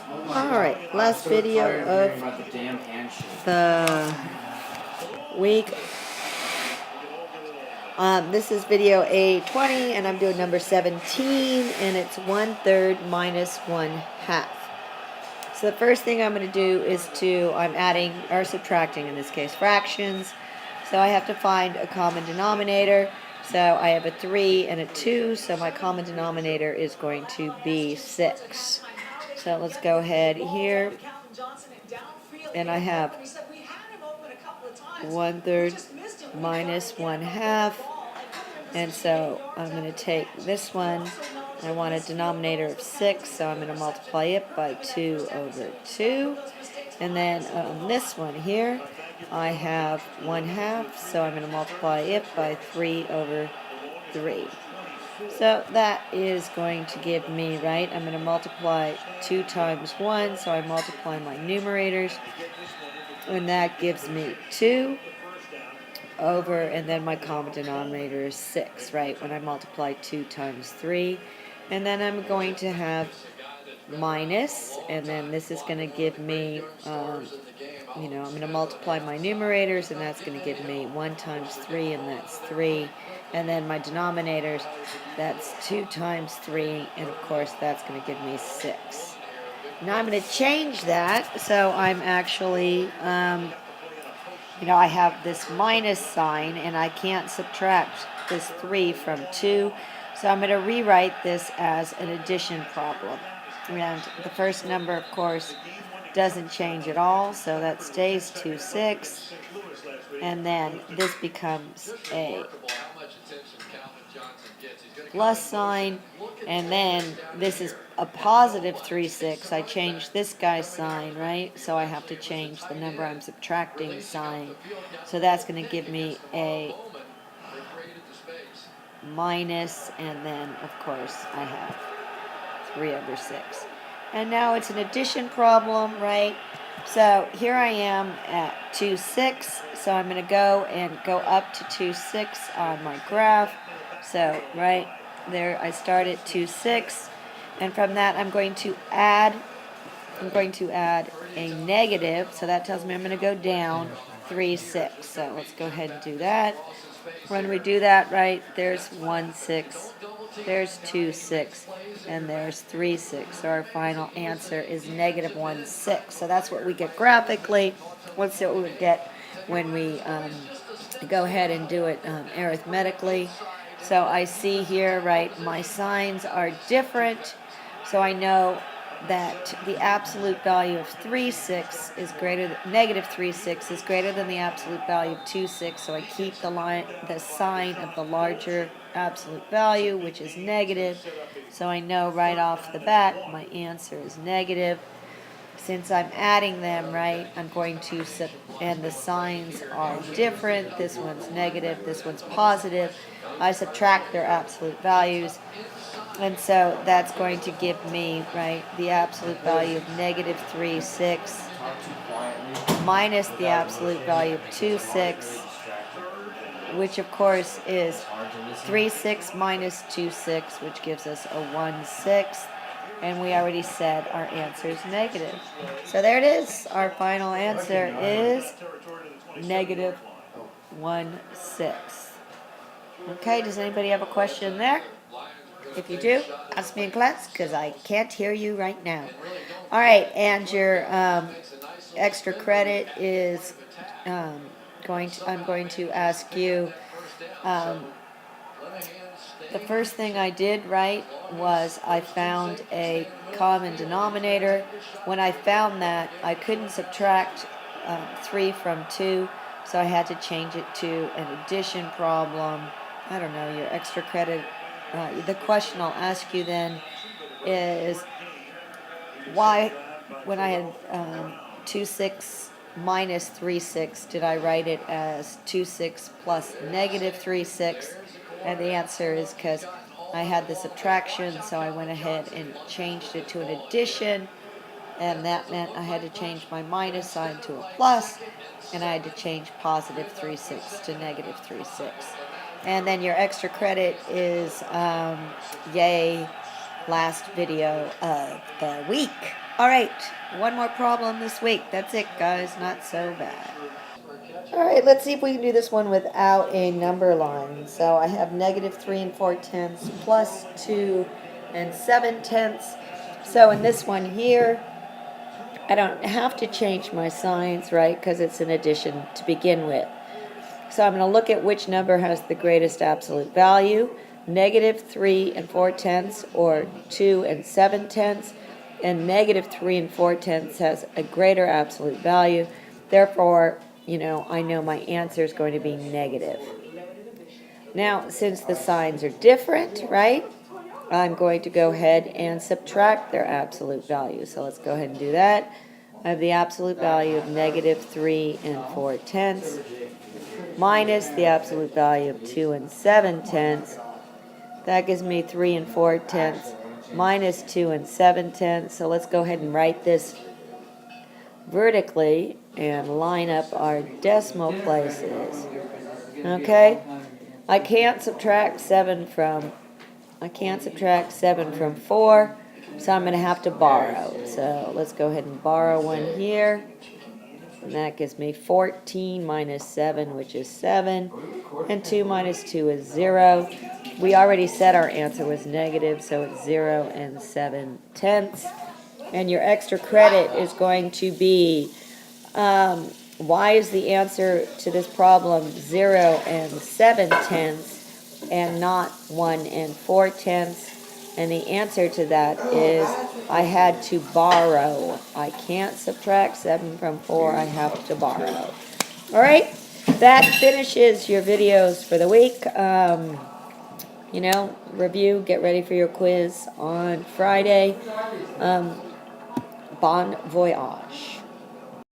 Alright, last video of the week. This is video A20, and I'm doing number 17, and it's 1/3 minus 1/2. So the first thing I'm going to do is I'm adding, or subtracting in this case, fractions. So I have to find a common denominator. So I have a 3 and a 2, so my common denominator is going to be 6. So let's go ahead here, and I have 1/3 minus 1/2, and so I'm going to take this one. I want a denominator of 6, so I'm going to multiply it by 2 over 2. And then on this one here, I have 1/2, so I'm going to multiply it by 3 over 3. So that is going to give me, right, I'm going to multiply 2 times 1, so I multiply my numerators, and that gives me 2 over, and then my common denominator is 6, right, when I multiply 2 times 3. And then I'm going to have minus, and then this is going to give me, I'm going to multiply my numerators, and that's going to give me 1 times 3, and that's 3. And then my denominators, that's 2 times 3, and of course that's going to give me 6. Now I'm going to change that, so I'm actually, I have this minus sign, and I can't subtract this 3 from 2, so I'm going to rewrite this as an addition problem. And the first number, of course, doesn't change at all, so that stays 2, 6. And then this becomes a plus sign, and then this is a positive 3, 6. I changed this guy's sign, right? So I have to change the number I'm subtracting sign. So that's going to give me a minus, and then, of course, I have 3 over 6. And now it's an addition problem, right? So here I am at 2, 6. So I'm going to go up to 2, 6 on my graph. So right there, I start at 2, 6. And from that, I'm going to add a negative. So that tells me I'm going to go down 3, 6. So let's go ahead and do that. When we do that, right, there's 1, 6. There's 2, 6, and there's 3, 6. So our final answer is negative 1, 6. So that's what we get graphically. Let's see what we would get when we go ahead and do it arithmetically. So I see here, right, my signs are different. So I know that the absolute value of 3, 6 is negative 3, 6 is greater than the absolute value of 2, 6. So I keep the sign of the larger absolute value, which is negative. So I know right off the bat my answer is negative. Since I'm adding them, right, I'm going to, and the signs are different. This one's negative, this one's positive. I subtract their absolute values. And so that's going to give me, right, the absolute value of negative 3, 6 minus the absolute value of 2, 6, which of course is 3, 6 minus 2, 6, which gives us a 1, 6. And we already said our answer is negative. So there it is. Our final answer is negative 1, 6. Okay, does anybody have a question there? If you do, ask me in class, because I can't hear you right now. All right, and your extra credit is I'm going to ask you, the first thing I did, right, was I found a common denominator. When I found that, I couldn't subtract 3 from 2, so I had to change it to an addition problem. I don't know, your extra credit. The question I'll ask you then is why, when I had 2, 6 minus 3, 6, did I write it as 2, 6 plus negative 3, 6? And the answer is because I had the subtraction, so I went ahead and changed it to an addition, and that meant I had to change my minus sign to a plus, and I had to change positive 3, 6 to negative 3, 6. And then your extra credit is, yay, last video of the week. All right, one more problem this week. That's it, guys. Not so bad. All right, let's see if we can do this one without a number line. So I have negative 3 and 4/10 plus 2 and 7/10. So in this one here, I don't have to change my signs, right, because it's an addition to begin with. So I'm going to look at which number has the greatest absolute value, negative 3 and 4/10 or 2 and 7/10, and negative 3 and 4/10 has a greater absolute value. Therefore, I know my answer is going to be negative. Now, since the signs are different, right, I'm going to go ahead and subtract their absolute value. So let's go ahead and do that. I have the absolute value of negative 3 and 4/10 minus the absolute value of 2 and 7/10. That gives me 3 and 4/10 minus 2 and 7/10. So let's go ahead and write this vertically and line up our decimal places. Okay? I can't subtract 7 from 4, so I'm going to have to borrow. So let's go ahead and borrow one here. And that gives me 14 minus 7, which is 7. And 2 minus 2 is 0. We already said our answer was negative, so it's 0 and 7/10. And your extra credit is going to be, why is the answer to this problem 0 and 7/10 and not 1 and 4/10? And the answer to that is I had to borrow. I can't subtract 7 from 4. I have to borrow. All right, that finishes your videos for the week. Review, get ready for your quiz on Friday. Bon voyage.